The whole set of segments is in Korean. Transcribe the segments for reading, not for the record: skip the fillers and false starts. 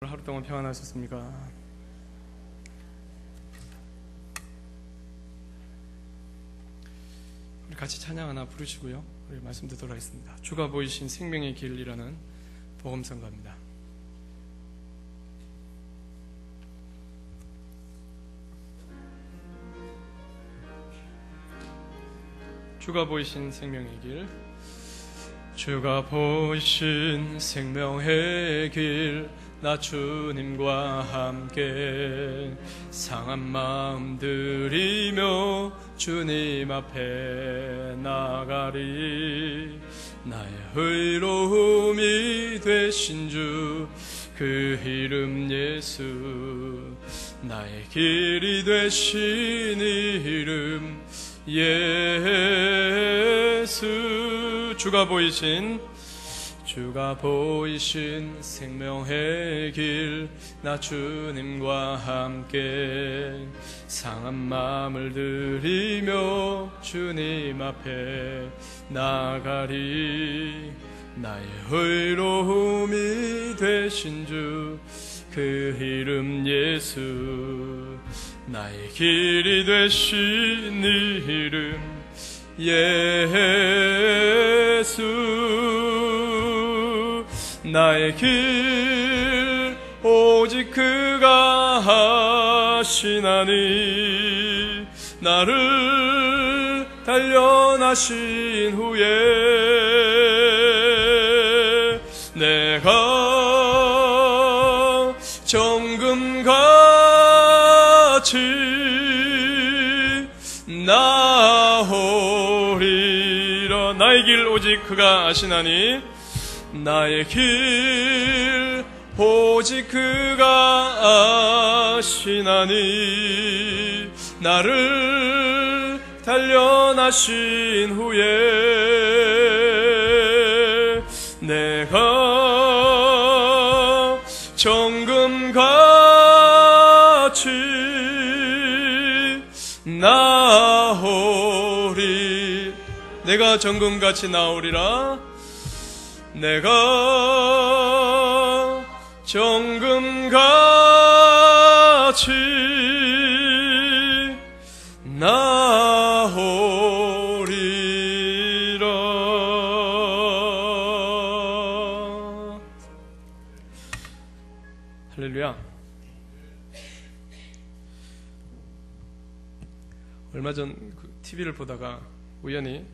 하루 동안 평안하셨습니까? 우리 같이 찬양 하나 부르시고요, 우리 말씀 듣도록 하겠습니다. 주가 보이신 생명의 길이라는 복음성가입니다. 주가 보이신 생명의 길, 주가 보이신 생명의 길, 나 주님과 함께 상한 마음 들이며 주님 앞에 나가리. 나의 의로움이 되신 주, 그 이름 예수. 나의 길이 되신 이름 예수. 주가 보이신 생명의 길, 나 주님과 함께 상한 마음을 들이며 주님 앞에 나가리. 나의 의로움이 되신 주, 그 이름 예수. 나의 길이 되신 이름 예수. 나의 길 오직 그가 하시나니, 나를 단련하신 후에 내가 정금같이 나오리라. 나의 길 오직 그가 아시나니, 나의 길 오직 그가 아시나니, 나를 단련하신 후에 내가 정금같이 나오리. 내가 정금같이 나오리라. 내가 정금같이 나오리라. 할렐루야. 얼마 전 TV를 보다가 우연히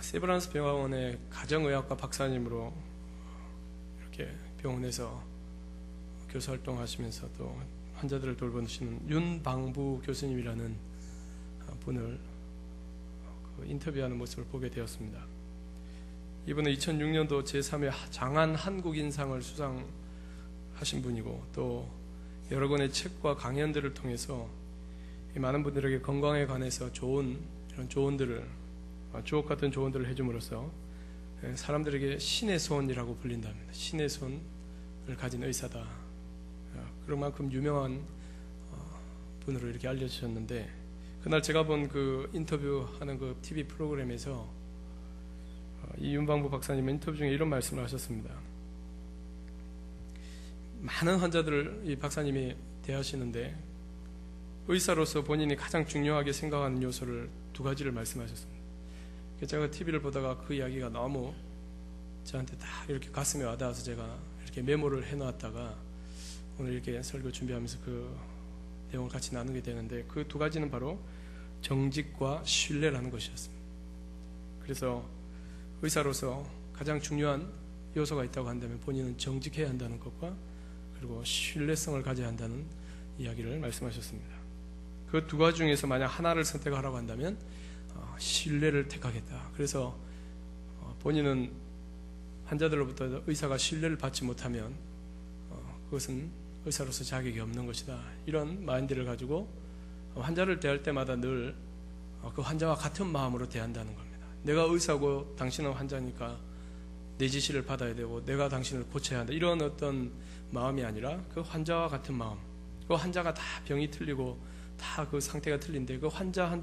세브란스 병원의 가정의학과 박사님으로 이렇게 병원에서 교수 활동하시면서 또 환자들을 돌보시는 윤방부 교수님이라는 분을 인터뷰하는 모습을 보게 되었습니다. 이분은 2006년도 제3회 장안 한국인상을 수상하신 분이고, 또 여러 권의 책과 강연들을 통해서 많은 분들에게 건강에 관해서 이런 조언들을, 주옥 같은 조언들을 해줌으로써 사람들에게 신의 손이라고 불린답니다. 신의 손을 가진 의사다. 그런 만큼 유명한 분으로 이렇게 알려주셨는데, 그날 제가 본 그 인터뷰하는 그 TV 프로그램에서 이 윤방부 박사님 인터뷰 중에 이런 말씀을 하셨습니다. 많은 환자들을 이 박사님이 대하시는데, 의사로서 본인이 가장 중요하게 생각하는 요소를 두 가지를 말씀하셨습니다. 제가 TV를 보다가 그 이야기가 너무 저한테 다 이렇게 가슴에 와닿아서 제가 이렇게 메모를 해놨다가 오늘 이렇게 설교 준비하면서 그 내용을 같이 나누게 되는데, 그 두 가지는 바로 정직과 신뢰라는 것이었습니다. 그래서 의사로서 가장 중요한 요소가 있다고 한다면 본인은 정직해야 한다는 것과, 그리고 신뢰성을 가져야 한다는 이야기를 말씀하셨습니다. 그 두 가지 중에서 만약 하나를 선택하라고 한다면 신뢰를 택하겠다. 그래서 본인은 환자들로부터 의사가 신뢰를 받지 못하면 그것은 의사로서 자격이 없는 것이다. 이런 마인드를 가지고 환자를 대할 때마다 늘 그 환자와 같은 마음으로 대한다는 겁니다. 내가 의사고 당신은 환자니까 내 지시를 받아야 되고 내가 당신을 고쳐야 한다. 이런 어떤 마음이 아니라 그 환자와 같은 마음. 그 환자가 다 병이 틀리고 다 그 상태가 틀린데, 그 환자 한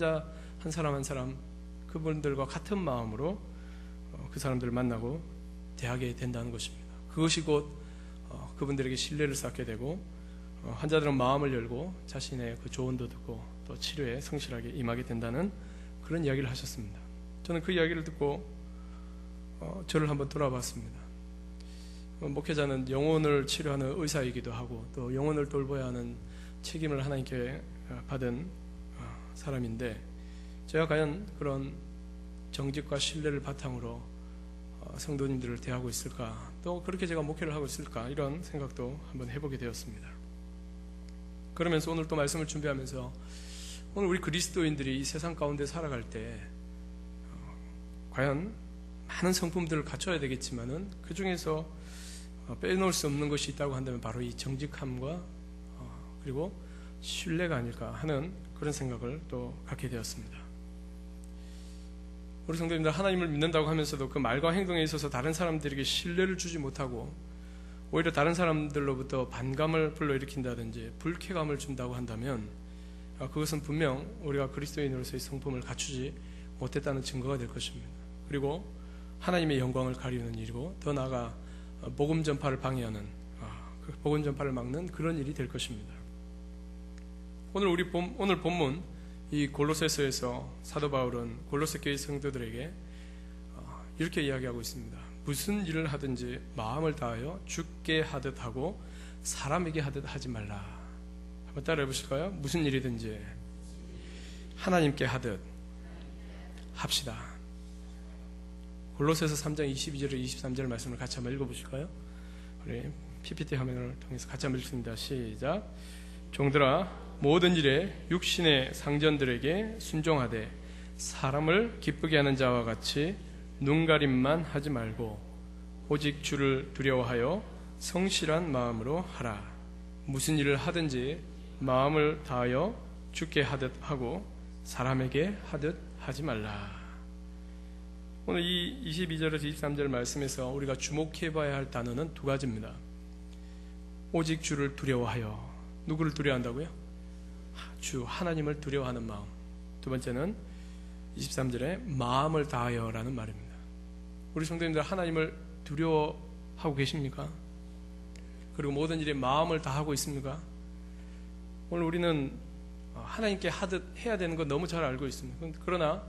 사람 한 사람 그분들과 같은 마음으로 그 사람들을 만나고 대하게 된다는 것입니다. 그것이 곧 그분들에게 신뢰를 쌓게 되고 환자들은 마음을 열고 자신의 그 조언도 듣고 또 치료에 성실하게 임하게 된다는 그런 이야기를 하셨습니다. 저는 그 이야기를 듣고 저를 한번 돌아봤습니다. 목회자는 영혼을 치료하는 의사이기도 하고 또 영혼을 돌봐야 하는 책임을 하나님께 받은 사람인데 제가 과연 그런 정직과 신뢰를 바탕으로 성도님들을 대하고 있을까, 또 그렇게 제가 목회를 하고 있을까, 이런 생각도 한번 해보게 되었습니다. 그러면서 오늘 또 말씀을 준비하면서 오늘 우리 그리스도인들이 이 세상 가운데 살아갈 때 과연 많은 성품들을 갖춰야 되겠지만은 그 중에서 빼놓을 수 없는 것이 있다고 한다면 바로 이 정직함과 그리고 신뢰가 아닐까 하는 그런 생각을 또 갖게 되었습니다. 우리 성도님들, 하나님을 믿는다고 하면서도 그 말과 행동에 있어서 다른 사람들에게 신뢰를 주지 못하고 오히려 다른 사람들로부터 반감을 불러일으킨다든지 불쾌감을 준다고 한다면 그것은 분명 우리가 그리스도인으로서의 성품을 갖추지 못했다는 증거가 될 것입니다. 그리고 하나님의 영광을 가리는 일이고 더 나아가 복음 전파를 방해하는, 그 복음 전파를 막는 그런 일이 될 것입니다. 오늘 본문 이 골로새서에서 사도 바울은 골로새 교회 성도들에게 이렇게 이야기하고 있습니다. 무슨 일을 하든지 마음을 다하여 주께 하듯 하고 사람에게 하듯 하지 말라. 한번 따라해 보실까요? 무슨 일이든지 하나님께 하듯 합시다. 골로새서 3장 22절에 23절 말씀을 같이 한번 읽어보실까요? 우리 PPT 화면을 통해서 같이 한번 읽습니다. 시작. 종들아, 모든 일에 육신의 상전들에게 순종하되 사람을 기쁘게 하는 자와 같이 눈가림만 하지 말고 오직 주를 두려워하여 성실한 마음으로 하라. 무슨 일을 하든지 마음을 다하여 주께 하듯 하고 사람에게 하듯 하지 말라. 오늘 이 22절에서 23절 말씀에서 우리가 주목해 봐야 할 단어는 두 가지입니다. 오직 주를 두려워하여. 누구를 두려워한다고요? 주 하나님을 두려워하는 마음. 두 번째는 23절에 마음을 다하여 라는 말입니다. 우리 성도님들, 하나님을 두려워하고 계십니까? 그리고 모든 일에 마음을 다하고 있습니까? 오늘 우리는 하나님께 하듯 해야 되는 거 너무 잘 알고 있습니다. 그러나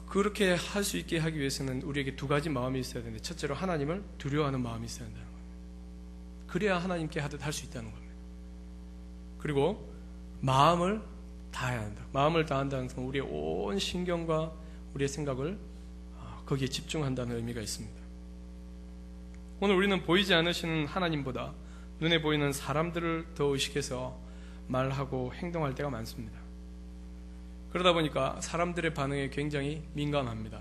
그렇게 할 수 있게 하기 위해서는 우리에게 두 가지 마음이 있어야 되는데, 첫째로 하나님을 두려워하는 마음이 있어야 된다는 겁니다. 그래야 하나님께 하듯 할 수 있다는 겁니다. 그리고 마음을 다해야 한다. 마음을 다한다는 것은 우리의 온 신경과 우리의 생각을 거기에 집중한다는 의미가 있습니다. 오늘 우리는 보이지 않으시는 하나님보다 눈에 보이는 사람들을 더 의식해서 말하고 행동할 때가 많습니다. 그러다 보니까 사람들의 반응에 굉장히 민감합니다.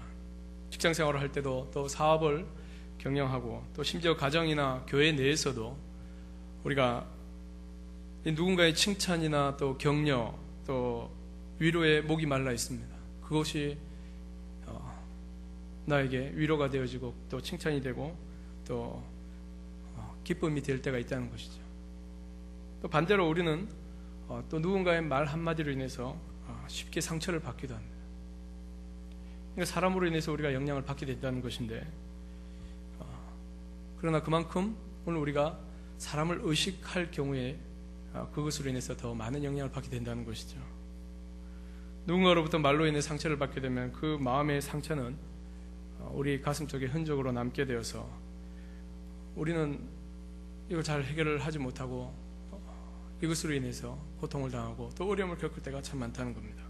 직장 생활을 할 때도, 또 사업을 경영하고, 또 심지어 가정이나 교회 내에서도 우리가 누군가의 칭찬이나 또 격려, 또 위로에 목이 말라 있습니다. 그것이 나에게 위로가 되어지고 또 칭찬이 되고 또 기쁨이 될 때가 있다는 것이죠. 또 반대로 우리는 또 누군가의 말 한마디로 인해서 쉽게 상처를 받기도 합니다. 그러니까 사람으로 인해서 우리가 영향을 받게 된다는 것인데, 그러나 그만큼 오늘 우리가 사람을 의식할 경우에 그것으로 인해서 더 많은 영향을 받게 된다는 것이죠. 누군가로부터 말로 인해 상처를 받게 되면 그 마음의 상처는 우리 가슴 속에 흔적으로 남게 되어서 우리는 이걸 잘 해결을 하지 못하고 이것으로 인해서 고통을 당하고 또 어려움을 겪을 때가 참 많다는 겁니다.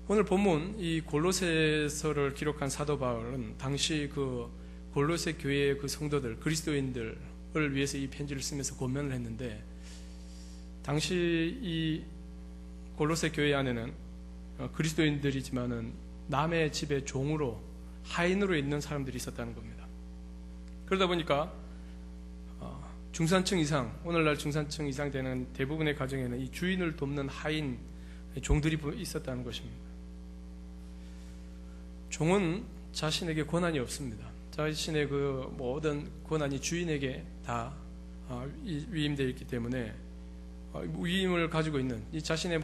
오늘 본문 이 골로새서를 기록한 사도 바울은 당시 그 골로새 교회의 그 성도들, 그리스도인들을 위해서 이 편지를 쓰면서 권면을 했는데, 당시 이 골로새 교회 안에는 그리스도인들이지만은 남의 집에 종으로, 하인으로 있는 사람들이 있었다는 겁니다. 그러다 보니까 중산층 이상, 오늘날 중산층 이상 되는 대부분의 가정에는 이 주인을 돕는 하인, 종들이 있었다는 것입니다. 종은 자신에게 권한이 없습니다. 자신의 그 모든 권한이 주인에게 다 위임되어 있기 때문에 위임을 가지고 있는, 이 자신에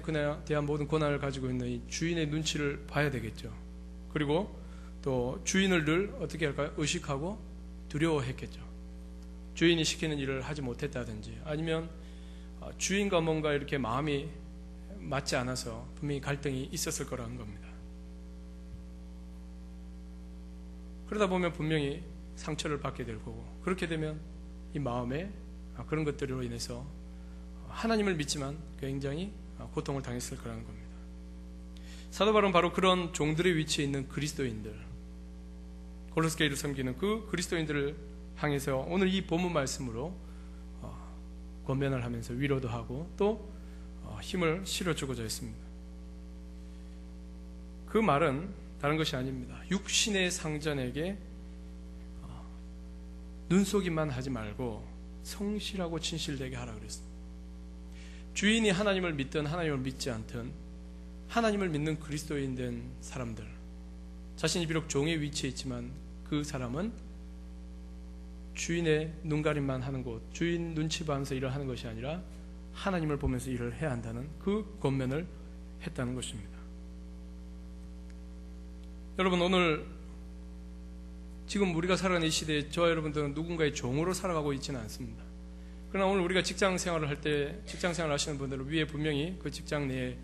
대한 모든 권한을 가지고 있는 이 주인의 눈치를 봐야 되겠죠. 그리고 또 주인을 늘 어떻게 할까요? 의식하고 두려워했겠죠. 주인이 시키는 일을 하지 못했다든지 아니면 주인과 뭔가 이렇게 마음이 맞지 않아서 분명히 갈등이 있었을 거라는 겁니다. 그러다 보면 분명히 상처를 받게 될 거고, 그렇게 되면 이 마음에 그런 것들로 인해서 하나님을 믿지만 굉장히 고통을 당했을 거라는 겁니다. 사도 바울은 바로 그런 종들의 위치에 있는 그리스도인들, 골로새 교회를 섬기는 그 그리스도인들을 향해서 오늘 이 본문 말씀으로 권면을 하면서 위로도 하고 또 힘을 실어주고자 했습니다. 그 말은 다른 것이 아닙니다. 육신의 상전에게 눈속임만 하지 말고 성실하고 진실되게 하라 그랬습니다. 주인이 하나님을 믿든 하나님을 믿지 않든 하나님을 믿는 그리스도인 된 사람들, 자신이 비록 종의 위치에 있지만 그 사람은 주인의 눈가림만 하는 것, 주인 눈치 보면서 일을 하는 것이 아니라 하나님을 보면서 일을 해야 한다는 그 권면을 했다는 것입니다. 여러분, 오늘 지금 우리가 살아가는 이 시대에 저와 여러분들은 누군가의 종으로 살아가고 있지는 않습니다. 그러나 오늘 우리가 직장 생활을 할 때, 직장 생활을 하시는 분들은 위에 분명히 그 직장 내에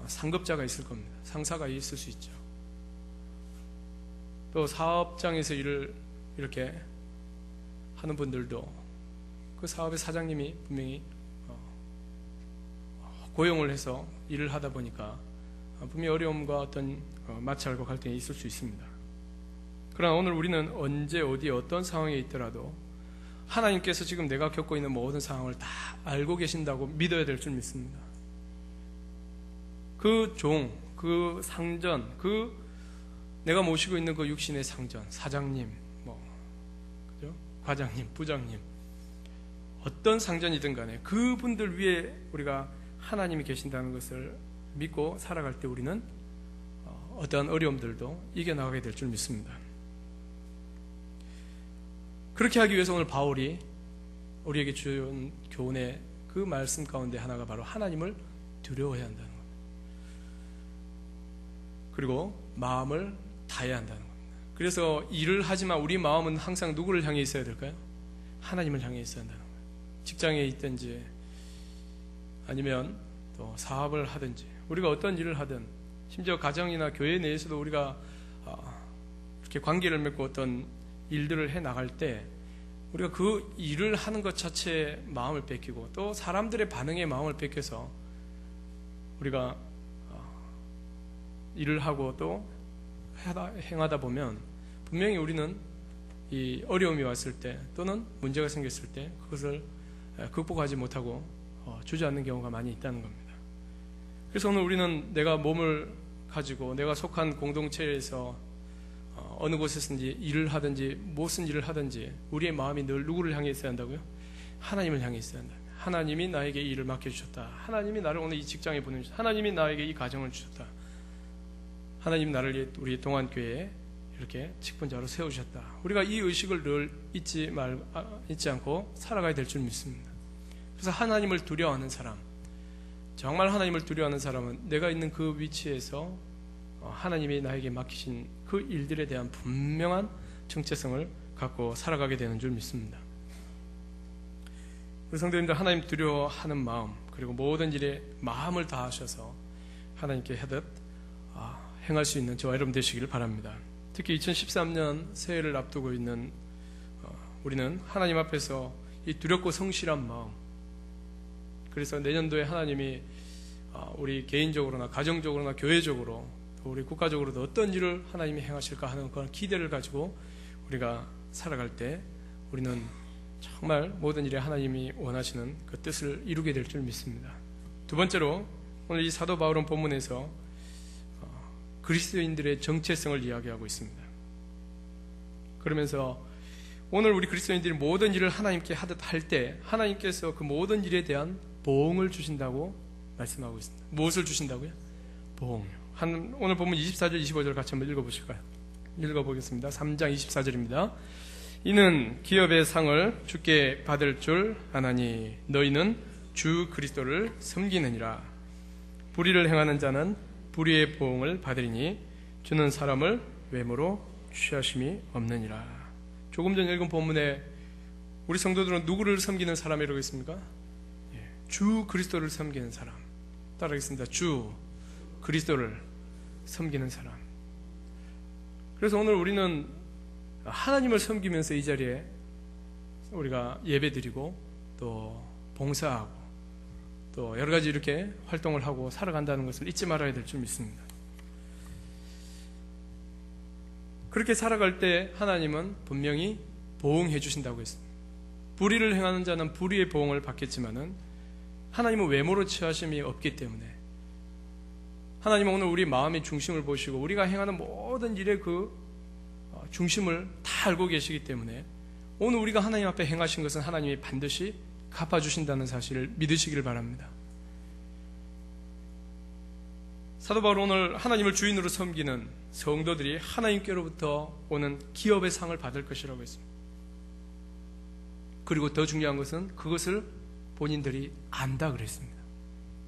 상급자가 있을 겁니다. 상사가 있을 수 있죠. 또 사업장에서 일을 이렇게 하는 분들도 그 사업의 사장님이 분명히 고용을 해서 일을 하다 보니까 분명히 어려움과 어떤 마찰과 갈등이 있을 수 있습니다. 그러나 오늘 우리는 언제 어디 어떤 상황에 있더라도 하나님께서 지금 내가 겪고 있는 모든 상황을 다 알고 계신다고 믿어야 될 줄 믿습니다. 그 종, 그 상전, 그 내가 모시고 있는 그 육신의 상전, 사장님, 그죠? 과장님, 부장님, 어떤 상전이든 간에 그분들 위에 우리가 하나님이 계신다는 것을 믿고 살아갈 때 우리는 어떠한 어려움들도 이겨나가게 될 줄 믿습니다. 그렇게 하기 위해서 오늘 바울이 우리에게 주는 교훈의 그 말씀 가운데 하나가 바로 하나님을 두려워해야 한다는 겁니다. 그리고 마음을 다해야 한다는 겁니다. 그래서 일을 하지만 우리 마음은 항상 누구를 향해 있어야 될까요? 하나님을 향해 있어야 한다는 거예요. 직장에 있든지 아니면 또 사업을 하든지 우리가 어떤 일을 하든, 심지어 가정이나 교회 내에서도 우리가 이렇게 관계를 맺고 어떤 일들을 해 나갈 때 우리가 그 일을 하는 것 자체에 마음을 뺏기고 또 사람들의 반응에 마음을 뺏겨서 우리가 일을 하고 또 행하다 보면 분명히 우리는 이 어려움이 왔을 때 또는 문제가 생겼을 때 그것을 극복하지 못하고 주저앉는 경우가 많이 있다는 겁니다. 그래서 오늘 우리는 내가 몸을 가지고 내가 속한 공동체에서 어느 곳에서든지 일을 하든지 무슨 일을 하든지 우리의 마음이 늘 누구를 향해 있어야 한다고요? 하나님을 향해 있어야 한다. 하나님이 나에게 이 일을 맡겨주셨다. 하나님이 나를 오늘 이 직장에 보내주셨다. 하나님이 나에게 이 가정을 주셨다. 하나님 나를 우리 동안교회에 이렇게 직분자로 세우셨다. 우리가 이 의식을 늘 잊지 않고 살아가야 될 줄 믿습니다. 그래서 하나님을 두려워하는 사람, 정말 하나님을 두려워하는 사람은 내가 있는 그 위치에서 하나님이 나에게 맡기신 그 일들에 대한 분명한 정체성을 갖고 살아가게 되는 줄 믿습니다. 우리 성도님들, 하나님 두려워하는 마음, 그리고 모든 일에 마음을 다하셔서 하나님께 하듯 행할 수 있는 저와 여러분 되시기를 바랍니다. 특히 2013년 새해를 앞두고 있는 우리는 하나님 앞에서 이 두렵고 성실한 마음, 그래서 내년도에 하나님이 우리 개인적으로나 가정적으로나 교회적으로 또 우리 국가적으로도 어떤 일을 하나님이 행하실까 하는 그런 기대를 가지고 우리가 살아갈 때 우리는 정말 모든 일에 하나님이 원하시는 그 뜻을 이루게 될 줄 믿습니다. 두 번째로 오늘 이 사도 바울은 본문에서 그리스도인들의 정체성을 이야기하고 있습니다. 그러면서 오늘 우리 그리스도인들이 모든 일을 하나님께 하듯 할 때 하나님께서 그 모든 일에 대한 보응을 주신다고 말씀하고 있습니다. 무엇을 주신다고요? 보응요. 오늘 보면 24절, 25절 같이 한번 읽어보실까요? 읽어보겠습니다. 3장 24절입니다. 이는 기업의 상을 주께 받을 줄 아나니 너희는 주 그리스도를 섬기느니라. 불의를 행하는 자는 불의의 보응을 받으리니 주는 사람을 외모로 취하심이 없느니라. 조금 전에 읽은 본문에 우리 성도들은 누구를 섬기는 사람이라고 했습니까? 주 그리스도를 섬기는 사람. 따라하겠습니다. 주 그리스도를 섬기는 사람. 그래서 오늘 우리는 하나님을 섬기면서 이 자리에 우리가 예배드리고 또 봉사하고 또 여러 가지 이렇게 활동을 하고 살아간다는 것을 잊지 말아야 될 줄 믿습니다. 그렇게 살아갈 때 하나님은 분명히 보응해 주신다고 했습니다. 불의를 행하는 자는 불의의 보응을 받겠지만은 하나님은 외모로 취하심이 없기 때문에 하나님은 오늘 우리 마음의 중심을 보시고 우리가 행하는 모든 일의 그 중심을 다 알고 계시기 때문에 오늘 우리가 하나님 앞에 행하신 것은 하나님이 반드시 갚아주신다는 사실을 믿으시기를 바랍니다. 사도 바울은 오늘 하나님을 주인으로 섬기는 성도들이 하나님께로부터 오는 기업의 상을 받을 것이라고 했습니다. 그리고 더 중요한 것은 그것을 본인들이 안다 그랬습니다.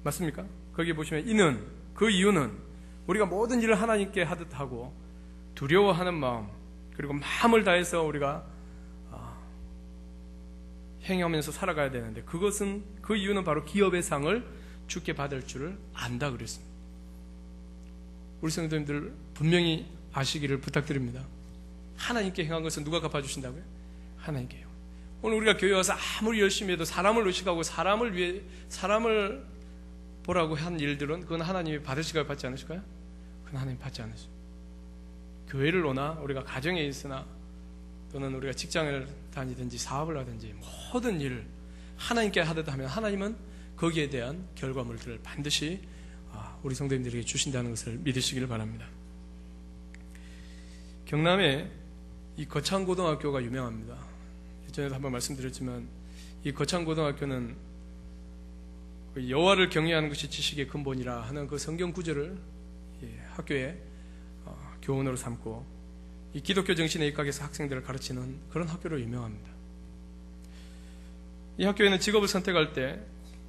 맞습니까? 거기 보시면 그 이유는 우리가 모든 일을 하나님께 하듯 하고 두려워하는 마음 그리고 마음을 다해서 우리가 행하면서 살아가야 되는데 그 이유는 바로 기업의 상을 주께 받을 줄을 안다 그랬습니다. 우리 성도님들 분명히 아시기를 부탁드립니다. 하나님께 행한 것은 누가 갚아주신다고요? 하나님께요. 오늘 우리가 교회 와서 아무리 열심히 해도 사람을 의식하고 사람을 보라고 한 일들은 그건 하나님이 받으실까요? 받지 않으실까요? 그건 하나님 받지 않으시죠. 교회를 오나 우리가 가정에 있으나 또는 우리가 직장을 다니든지 사업을 하든지 모든 일을 하나님께 하듯 하면 하나님은 거기에 대한 결과물들을 반드시 우리 성도님들에게 주신다는 것을 믿으시길 바랍니다. 경남에 이 거창고등학교가 유명합니다. 예전에도 한번 말씀드렸지만 이 거창고등학교는 여호와를 경외하는 것이 지식의 근본이라 하는 그 성경 구절을 학교에 교훈으로 삼고 이 기독교 정신에 입각해서 학생들을 가르치는 그런 학교로 유명합니다. 이 학교에는 직업을 선택할 때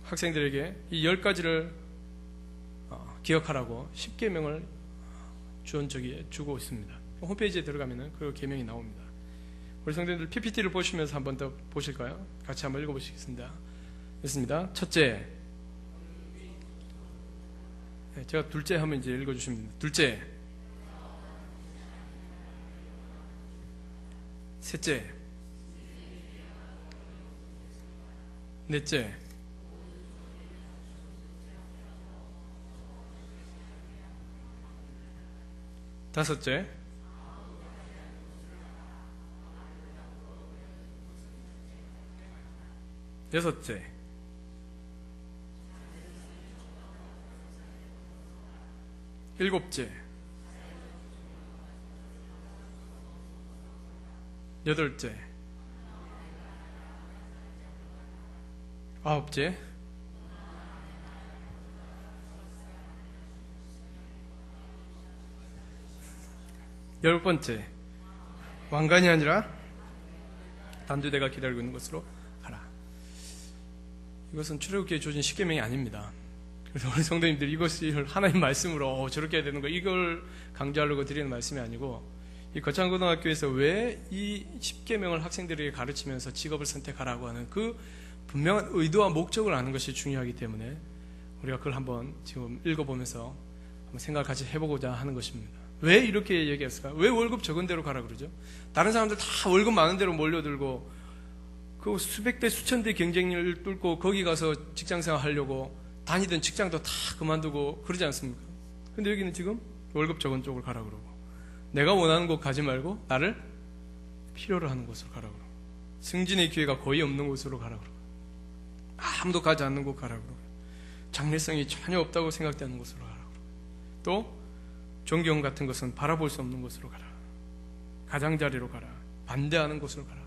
학생들에게 이 10가지를 기억하라고 10계명을 주온 적이 주고 있습니다. 홈페이지에 들어가면 그 계명이 나옵니다. 우리 성도님들 PPT를 보시면서 한 번 더 보실까요? 같이 한번 읽어보시겠습니다. 됐습니다. 첫째, 제가 둘째 하면 이제 읽어주시면 됩니다. 둘째, 셋째, 넷째, 다섯째, 여섯째, 일곱째, 여덟째, 아홉째, 열 번째, 왕관이 아니라 단두대가 기다리고 있는 곳으로 가라. 이것은 출애굽기에 주어진 십계명이 아닙니다. 그래서 우리 성도님들 이것을 하나님 말씀으로 저렇게 해야 되는 거 이걸 강조하려고 드리는 말씀이 아니고 이 거창고등학교에서 왜 이 십계명을 학생들에게 가르치면서 직업을 선택하라고 하는 그 분명한 의도와 목적을 아는 것이 중요하기 때문에 우리가 그걸 한번 지금 읽어보면서 한번 생각을 같이 해보고자 하는 것입니다. 왜 이렇게 얘기했을까요? 왜 월급 적은 대로 가라 그러죠? 다른 사람들 다 월급 많은 대로 몰려들고 그 수백 대 수천 대 경쟁률을 뚫고 거기 가서 직장생활 하려고 다니던 직장도 다 그만두고 그러지 않습니까? 근데 여기는 지금 월급 적은 쪽을 가라 그러고 내가 원하는 곳 가지 말고 나를 필요로 하는 곳으로 가라 그러고 승진의 기회가 거의 없는 곳으로 가라 그러고 아무도 가지 않는 곳 가라 그러고 장래성이 전혀 없다고 생각되는 곳으로 가라 그러고 또 존경 같은 것은 바라볼 수 없는 곳으로 가라. 가장자리로 가라. 반대하는 곳으로 가라.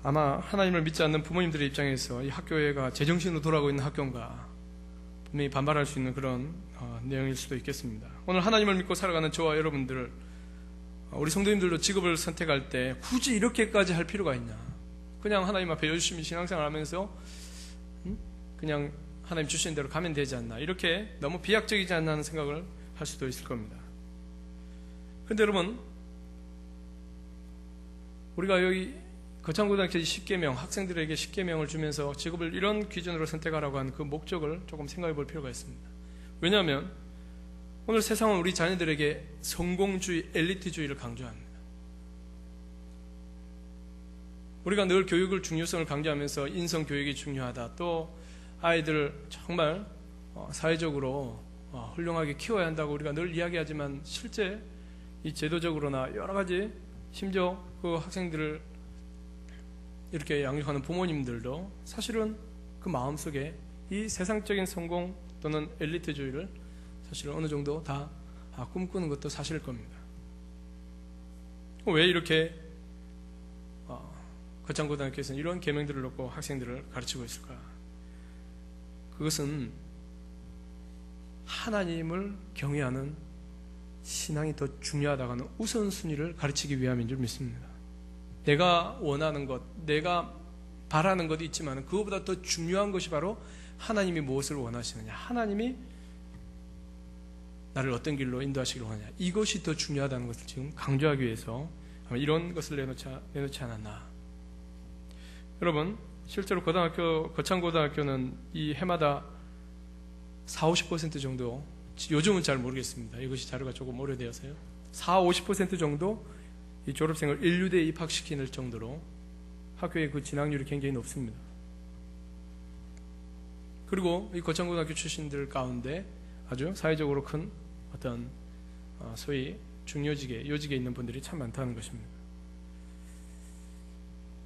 아마 하나님을 믿지 않는 부모님들의 입장에서 이 학교가 제정신으로 돌아가고 있는 학교인가 분명히 반발할 수 있는 그런 내용일 수도 있겠습니다. 오늘 하나님을 믿고 살아가는 저와 여러분들 우리 성도님들도 직업을 선택할 때 굳이 이렇게까지 할 필요가 있냐. 그냥 하나님 앞에 열심히 신앙생활 하면서 그냥 하나님 주시는 대로 가면 되지 않나 이렇게 너무 비약적이지 않나 하는 생각을 할 수도 있을 겁니다. 그런데 여러분 우리가 여기 거창고등학교 10계명, 학생들에게 10계명을 주면서 직업을 이런 기준으로 선택하라고 한 그 목적을 조금 생각해 볼 필요가 있습니다. 왜냐하면 오늘 세상은 우리 자녀들에게 성공주의, 엘리트주의를 강조합니다. 우리가 늘 교육을 중요성을 강조하면서 인성교육이 중요하다, 또 아이들을 정말 사회적으로 훌륭하게 키워야 한다고 우리가 늘 이야기하지만 실제 이 제도적으로나 여러 가지, 심지어 그 학생들을 이렇게 양육하는 부모님들도 사실은 그 마음속에 이 세상적인 성공 또는 엘리트주의를 사실은 어느 정도 다 꿈꾸는 것도 사실일 겁니다. 왜 이렇게 거창고등학교에서는 이런 계명들을 놓고 학생들을 가르치고 있을까? 그것은 하나님을 경외하는 신앙이 더 중요하다고 하는 우선순위를 가르치기 위함인 줄 믿습니다. 내가 원하는 것, 내가 바라는 것도 있지만 그것보다 더 중요한 것이 바로 하나님이 무엇을 원하시느냐, 하나님이 나를 어떤 길로 인도하시기를 원하냐, 이것이 더 중요하다는 것을 지금 강조하기 위해서 이런 것을 내놓지 않았나. 여러분, 실제로 거창고등학교는 이 해마다 40-50% 정도, 요즘은 잘 모르겠습니다. 이것이 자료가 조금 오래되어서요. 40-50% 정도 이 졸업생을 인류대에 입학시키는 정도로 학교의 그 진학률이 굉장히 높습니다. 그리고 이 거창고등학교 출신들 가운데 아주 사회적으로 큰 어떤 소위 중요직에, 요직에 있는 분들이 참 많다는 것입니다.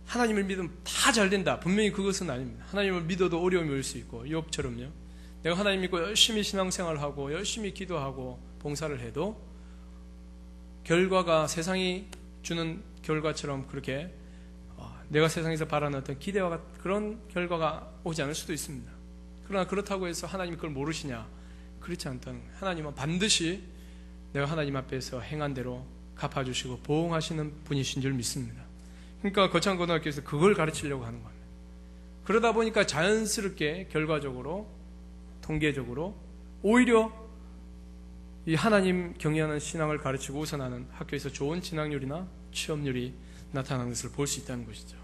하나님을 믿으면 다 잘 된다, 분명히 그것은 아닙니다. 하나님을 믿어도 어려움이 올 수 있고, 욥처럼요, 내가 하나님 믿고 열심히 신앙생활을 하고 열심히 기도하고 봉사를 해도 결과가 세상이 주는 결과처럼 그렇게 내가 세상에서 바라는 어떤 기대와 그런 결과가 오지 않을 수도 있습니다. 그러나 그렇다고 해서 하나님이 그걸 모르시냐? 그렇지 않다는 거예요. 하나님은 반드시 내가 하나님 앞에서 행한 대로 갚아주시고 보응하시는 분이신 줄 믿습니다. 그러니까 거창고등학교에서 그걸 가르치려고 하는 겁니다. 그러다 보니까 자연스럽게 결과적으로, 통계적으로 오히려 이 하나님 경외하는 신앙을 가르치고 우선하는 학교에서 좋은 진학률이나 취업률이 나타나는 것을 볼 수 있다는 것이죠.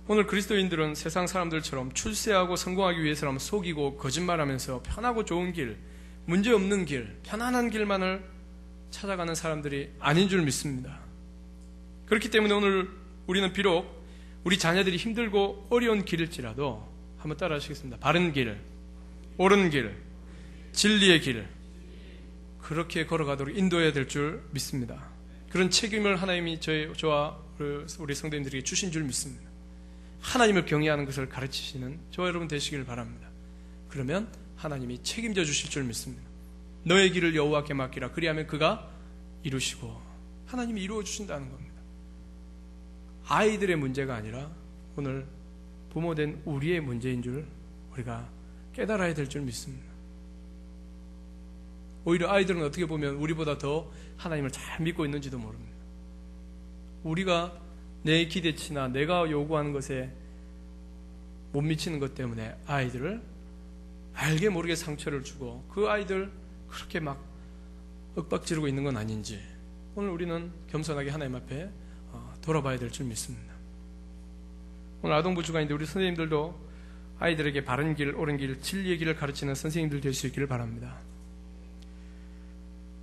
오늘 그리스도인들은 세상 사람들처럼 출세하고 성공하기 위해서라면 속이고 거짓말하면서 편하고 좋은 길, 문제없는 길, 편안한 길만을 찾아가는 사람들이 아닌 줄 믿습니다. 그렇기 때문에 오늘 우리는 비록 우리 자녀들이 힘들고 어려운 길일지라도 한번 따라 하시겠습니다. 바른 길, 옳은 길, 진리의 길, 그렇게 걸어가도록 인도해야 될 줄 믿습니다. 그런 책임을 하나님이 저와 우리 성도님들에게 주신 줄 믿습니다. 하나님을 경외하는 것을 가르치시는 저와 여러분 되시길 바랍니다. 그러면 하나님이 책임져 주실 줄 믿습니다. 너의 길을 여호와께 맡기라, 그리하면 그가 이루시고, 하나님이 이루어 주신다는 겁니다. 아이들의 문제가 아니라 오늘 부모된 우리의 문제인 줄 우리가 깨달아야 될 줄 믿습니다. 오히려 아이들은 어떻게 보면 우리보다 더 하나님을 잘 믿고 있는지도 모릅니다. 우리가 내 기대치나 내가 요구하는 것에 못 미치는 것 때문에 아이들을 알게 모르게 상처를 주고 그 아이들 그렇게 막 윽박지르고 있는 건 아닌지 오늘 우리는 겸손하게 하나님 앞에 돌아봐야 될 줄 믿습니다. 오늘 아동부 주간인데 우리 선생님들도 아이들에게 바른 길, 옳은 길, 진리의 길을 가르치는 선생님들 될 수 있기를 바랍니다.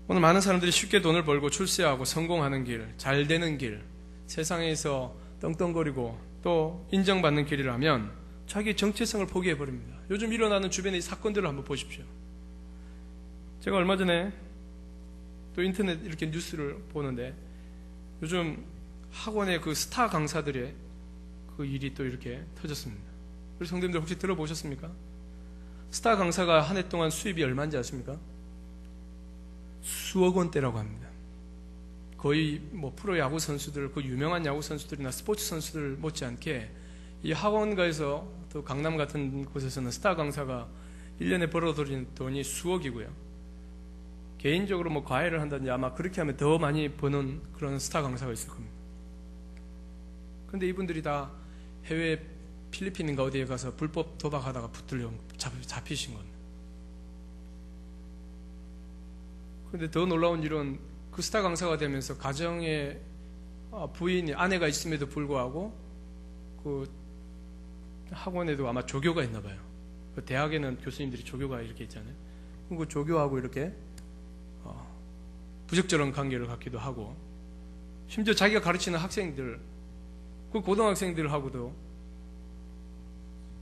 오늘 많은 사람들이 쉽게 돈을 벌고 출세하고 성공하는 길, 잘 되는 길, 세상에서 떵떵거리고 또 인정받는 길이라면 자기 정체성을 포기해버립니다. 요즘 일어나는 주변의 사건들을 한번 보십시오. 제가 얼마 전에 또 인터넷 이렇게 뉴스를 보는데 요즘 학원의 그 스타 강사들의 그 일이 또 이렇게 터졌습니다. 우리 성도님들 혹시 들어보셨습니까? 스타 강사가 한 해 동안 수입이 얼마인지 아십니까? 수억 원대라고 합니다. 거의 뭐 프로야구 선수들, 그 유명한 야구 선수들이나 스포츠 선수들 못지않게 이 학원가에서 또 강남 같은 곳에서는 스타 강사가 1년에 벌어들이는 돈이 수억이고요. 개인적으로 뭐 과외를 한다든지 아마 그렇게 하면 더 많이 버는 그런 스타 강사가 있을 겁니다. 그런데 이분들이 다 해외 필리핀인가 어디에 가서 불법 도박하다가 붙들려 잡히신 겁니다. 그런데 더 놀라운 일은 그 스타 강사가 되면서 가정의 부인이 아내가 있음에도 불구하고 그 학원에도 아마 조교가 있나 봐요. 그 대학에는 교수님들이 조교가 이렇게 있잖아요. 그 조교하고 이렇게 부적절한 관계를 갖기도 하고, 심지어 자기가 가르치는 학생들, 그 고등학생들하고도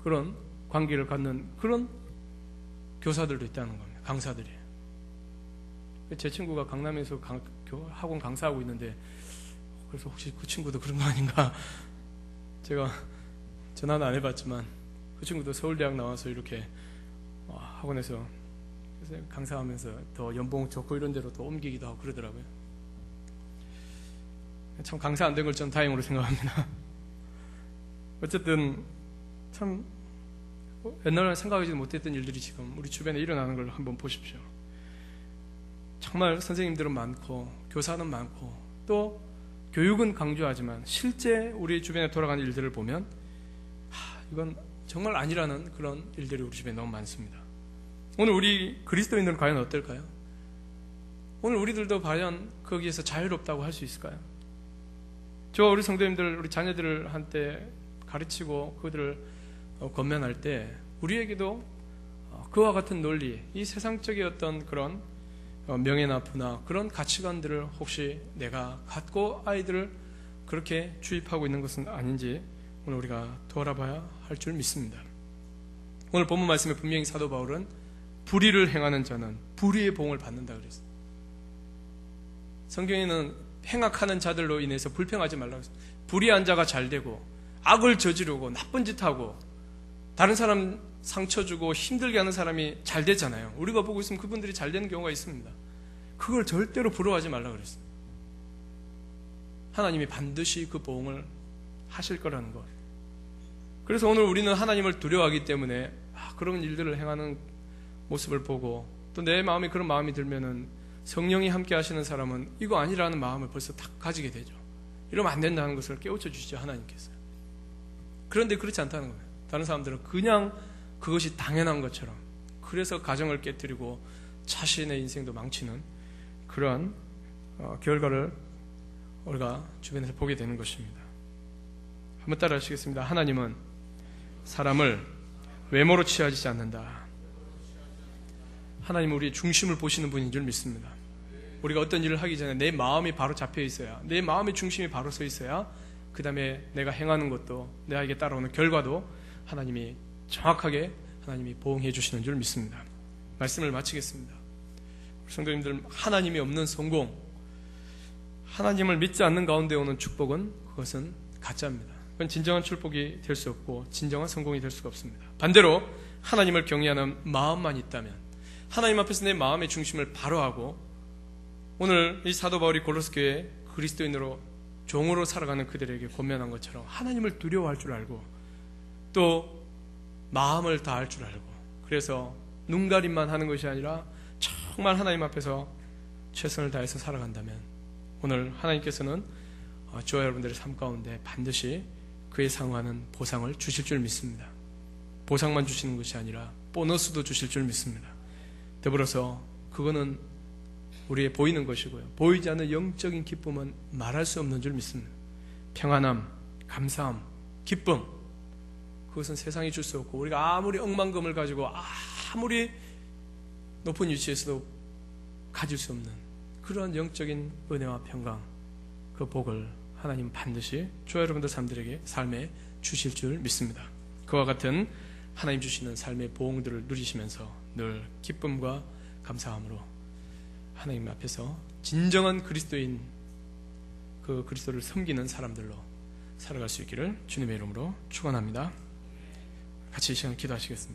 그런 관계를 갖는 그런 교사들도 있다는 겁니다. 강사들이. 제 친구가 강남에서 학원 강사하고 있는데, 그래서 혹시 그 친구도 그런 거 아닌가, 제가 전화는 안 해봤지만 그 친구도 서울대학 나와서 이렇게 학원에서 강사하면서 더 연봉 좋고 이런 데로 또 옮기기도 하고 그러더라고요. 참 강사 안 된 걸 전 다행으로 생각합니다. 어쨌든 참 옛날에 생각하지도 못했던 일들이 지금 우리 주변에 일어나는 걸 한번 보십시오. 정말 선생님들은 많고 교사는 많고 또 교육은 강조하지만 실제 우리 주변에 돌아가는 일들을 보면 이건 정말 아니라는 그런 일들이 우리 주변에 너무 많습니다. 오늘 우리 그리스도인들은 과연 어떨까요? 오늘 우리들도 과연 거기에서 자유롭다고 할 수 있을까요? 저 우리 성도님들, 우리 자녀들을 한때 가르치고 그들을 권면할 때 우리에게도 그와 같은 논리, 이 세상적인 어떤 그런 명예나 부나 그런 가치관들을 혹시 내가 갖고 아이들을 그렇게 주입하고 있는 것은 아닌지 오늘 우리가 돌아봐야 할 줄 믿습니다. 오늘 본문 말씀에 분명히 사도 바울은 불의를 행하는 자는 불의의 보응을 받는다 그랬어요. 성경에는 행악하는 자들로 인해서 불평하지 말라고 했어요. 불의한 자가 잘 되고 악을 저지르고 나쁜 짓 하고 다른 사람 상처 주고 힘들게 하는 사람이 잘 되잖아요. 우리가 보고 있으면 그분들이 잘 되는 경우가 있습니다. 그걸 절대로 부러워하지 말라고 그랬어요. 하나님이 반드시 그 보응을 하실 거라는 것. 그래서 오늘 우리는 하나님을 두려워하기 때문에 그런 일들을 행하는 모습을 보고 또 내 마음에 그런 마음이 들면은 성령이 함께 하시는 사람은 이거 아니라는 마음을 벌써 딱 가지게 되죠. 이러면 안 된다는 것을 깨우쳐 주시죠, 하나님께서. 그런데 그렇지 않다는 거예요. 다른 사람들은 그냥 그것이 당연한 것처럼, 그래서 가정을 깨뜨리고 자신의 인생도 망치는 그러한 결과를 우리가 주변에서 보게 되는 것입니다. 한번 따라 하시겠습니다. 하나님은 사람을 외모로 취하지 않는다. 하나님은 우리의 중심을 보시는 분인 줄 믿습니다. 우리가 어떤 일을 하기 전에 내 마음이 바로 잡혀 있어야, 내 마음의 중심이 바로 서 있어야 그 다음에 내가 행하는 것도, 내게 따라오는 결과도 하나님이 정확하게 하나님이 보응해 주시는 줄 믿습니다. 말씀을 마치겠습니다. 성도님들, 하나님이 없는 성공, 하나님을 믿지 않는 가운데 오는 축복은 그것은 가짜입니다. 그건 진정한 축복이 될 수 없고 진정한 성공이 될 수가 없습니다. 반대로 하나님을 경외하는 마음만 있다면, 하나님 앞에서 내 마음의 중심을 바로 하고, 오늘 이 사도 바울이 골로새 교회 그리스도인으로 종으로 살아가는 그들에게 권면한 것처럼 하나님을 두려워할 줄 알고 또 마음을 다할 줄 알고, 그래서 눈가림만 하는 것이 아니라 정말 하나님 앞에서 최선을 다해서 살아간다면 오늘 하나님께서는 저와 여러분들의 삶 가운데 반드시 그에 상응하는 보상을 주실 줄 믿습니다. 보상만 주시는 것이 아니라 보너스도 주실 줄 믿습니다. 더불어서 그거는 우리의 보이는 것이고요, 보이지 않는 영적인 기쁨은 말할 수 없는 줄 믿습니다. 평안함, 감사함, 기쁨, 그것은 세상이 줄 수 없고 우리가 아무리 억만금을 가지고 아무리 높은 위치에서도 가질 수 없는 그런 영적인 은혜와 평강, 그 복을 하나님 반드시 저와 여러분들 삶에 주실 줄 믿습니다. 그와 같은 하나님 주시는 삶의 보응들을 누리시면서 늘 기쁨과 감사함으로 하나님 앞에서 진정한 그리스도인, 그 그리스도를 섬기는 사람들로 살아갈 수 있기를 주님의 이름으로 축원합니다. 같이 이 시간 기도하시겠습니다.